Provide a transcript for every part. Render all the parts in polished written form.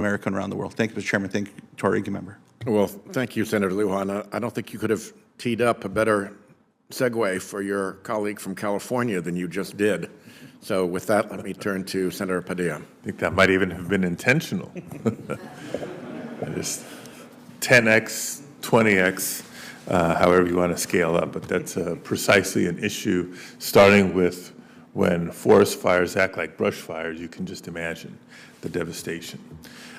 America and around the world. Thank you, Mr. Chairman. Thank you to our ranking member. Well, thank you, Senator Lujan. I don't think you could have teed up a better segue for your colleague from California than you just did. So with that, let me turn to Senator Padilla. I think that might even have been intentional. Just 10x, 20x, however you want to scale up, but that's precisely an issue, starting with when forest fires act like brush fires. You can just imagine the devastation.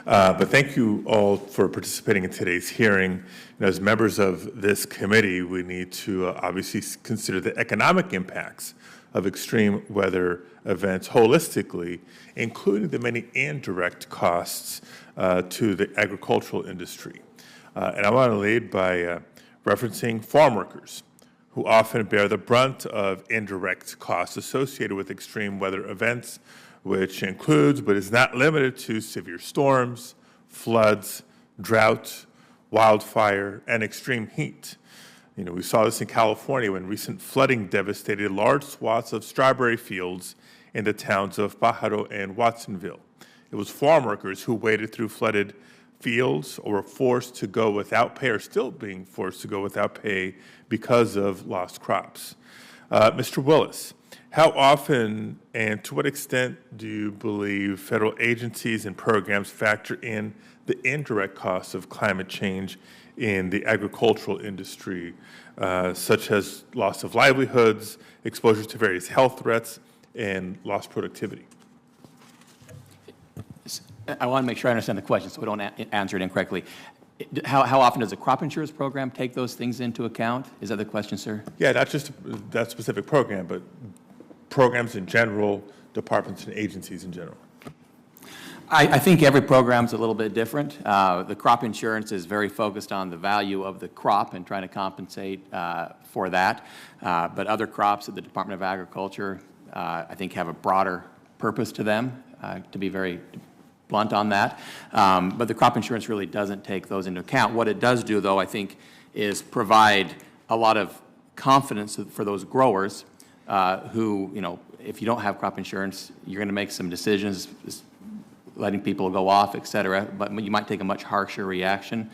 But thank you all for participating in today's hearing. As members of this committee, we need to obviously consider the economic impacts of extreme weather events holistically, including the many indirect costs to the agricultural industry. And I want to lead by referencing farm workers, who often bear the brunt of indirect costs associated with extreme weather events, which includes but is not limited to severe storms, floods, drought, wildfire, and extreme heat. We saw this in California when recent flooding devastated large swaths of strawberry fields in the towns of Pájaro and Watsonville. It was farm workers who waded through flooded fields or were forced to go without pay, or still being forced to go without pay because of lost crops. Mr. Willis, how often and to what extent do you believe federal agencies and programs factor in the indirect costs of climate change in the agricultural industry, such as loss of livelihoods, exposure to various health threats, and lost productivity? I want to make sure I understand the question so we don't answer it incorrectly. How often does the crop insurance program take those things into account? Is that the question, sir? Yeah, not just that specific program, but programs in general, departments and agencies in general. I think every program is a little bit different. The crop insurance is very focused on the value of the crop and trying to compensate for that. But other crops at the Department of Agriculture, I think, have a broader purpose to them, to be very blunt on that. But the crop insurance really doesn't take those into account. What it does do, though, I think, is provide a lot of confidence for those growers who, if you don't have crop insurance, you're going to make some decisions, letting people go off, et cetera, but you might take a much harsher reaction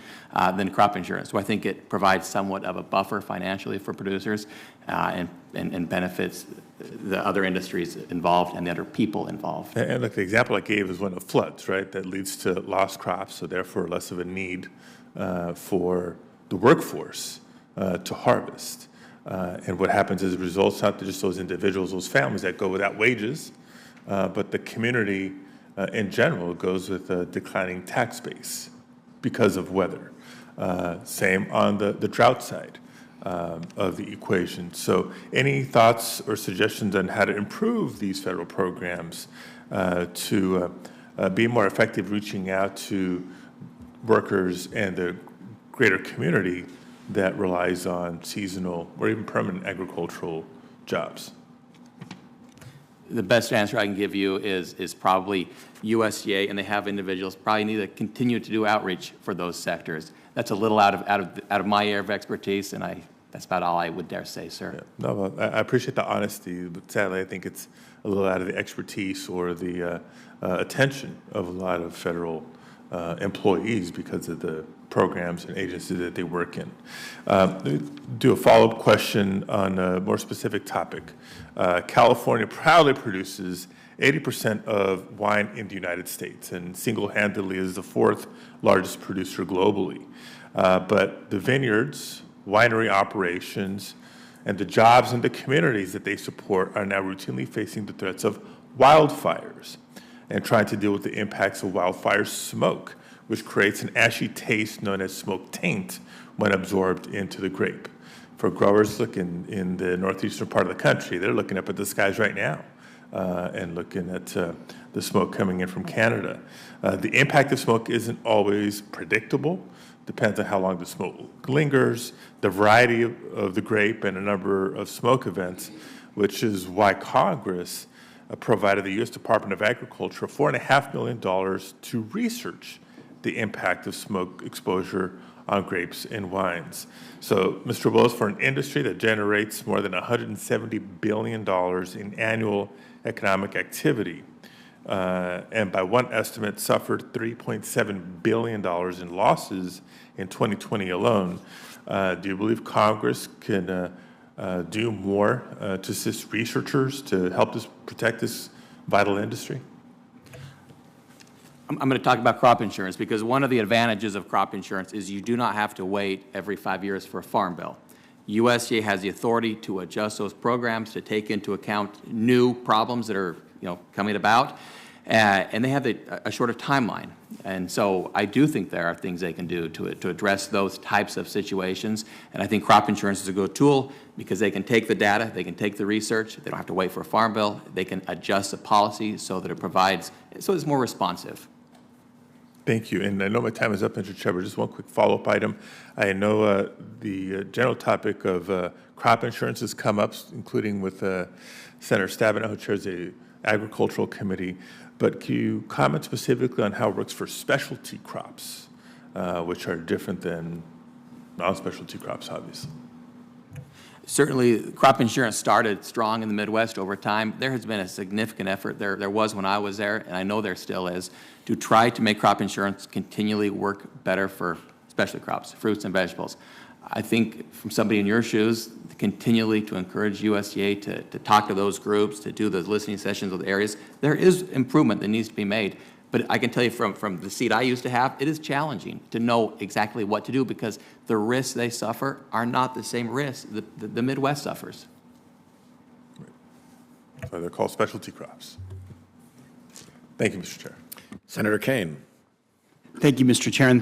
than crop insurance. So I think it provides somewhat of a buffer financially for producers and benefits the other industries involved and the other people involved. And look, the example I gave is one of floods, right? That leads to lost crops, so therefore less of a need for the workforce to harvest. And what happens as a result, it's not just those individuals, those families that go without wages, but the community in general goes with a declining tax base because of weather. Same on the drought side of the equation. So any thoughts or suggestions on how to improve these federal programs to be more effective reaching out to workers and the greater community that relies on seasonal or even permanent agricultural jobs? The best answer I can give you is probably USDA, and they have individuals probably need to continue to do outreach for those sectors. That's a little out of my area of expertise, and that's about all I would dare say, sir. Yeah. No, I appreciate the honesty, but sadly I think it's a little out of the expertise or the attention of a lot of federal employees because of the programs and agencies that they work in. Do a follow-up question on a more specific topic. California proudly produces 80% of wine in the United States and single-handedly is the fourth largest producer globally. But the vineyards, winery operations, and the jobs and the communities that they support are now routinely facing the threats of wildfires and trying to deal with the impacts of wildfire smoke, which creates an ashy taste known as smoke taint when absorbed into the grape. For growers looking in the northeastern part of the country, they're looking up at the skies right now and looking at the smoke coming in from Canada. The impact of smoke isn't always predictable. Depends on how long the smoke lingers, the variety of the grape, and a number of smoke events, which is why Congress provided the U.S. Department of Agriculture $4.5 million to research the impact of smoke exposure on grapes and wines. So, Mr. Willis, for an industry that generates more than $170 billion in annual economic activity, and by one estimate suffered $3.7 billion in losses in 2020 alone. Do you believe Congress can do more to assist researchers to help us protect this vital industry? I'm going to talk about crop insurance because one of the advantages of crop insurance is you do not have to wait every 5 years for a farm bill. USDA has the authority to adjust those programs to take into account new problems that are coming about, and they have a shorter timeline. And so I do think there are things they can do to address those types of situations, and I think crop insurance is a good tool because they can take the data, they can take the research, they don't have to wait for a farm bill, they can adjust the policy so that it provides, so it's more responsive. Thank you. And I know my time is up, Mr. Chair, but just one quick follow-up item. I know the general topic of crop insurance has come up, including with Senator Stabenow, who chairs the Agricultural Committee. But can you comment specifically on how it works for specialty crops, which are different than non-specialty crops, obviously? Certainly, crop insurance started strong in the Midwest over time. There has been a significant effort, there was when I was there, and I know there still is, to try to make crop insurance continually work better for specialty crops, fruits and vegetables. I think from somebody in your shoes, continually to encourage USDA to talk to those groups, to do those listening sessions with areas, there is improvement that needs to be made. But I can tell you from the seat I used to have, it is challenging to know exactly what to do because the risks they suffer are not the same risks the Midwest suffers. So they're called specialty crops. Thank you, Mr. Chair. Senator Kane. Thank you, Mr. Chair. And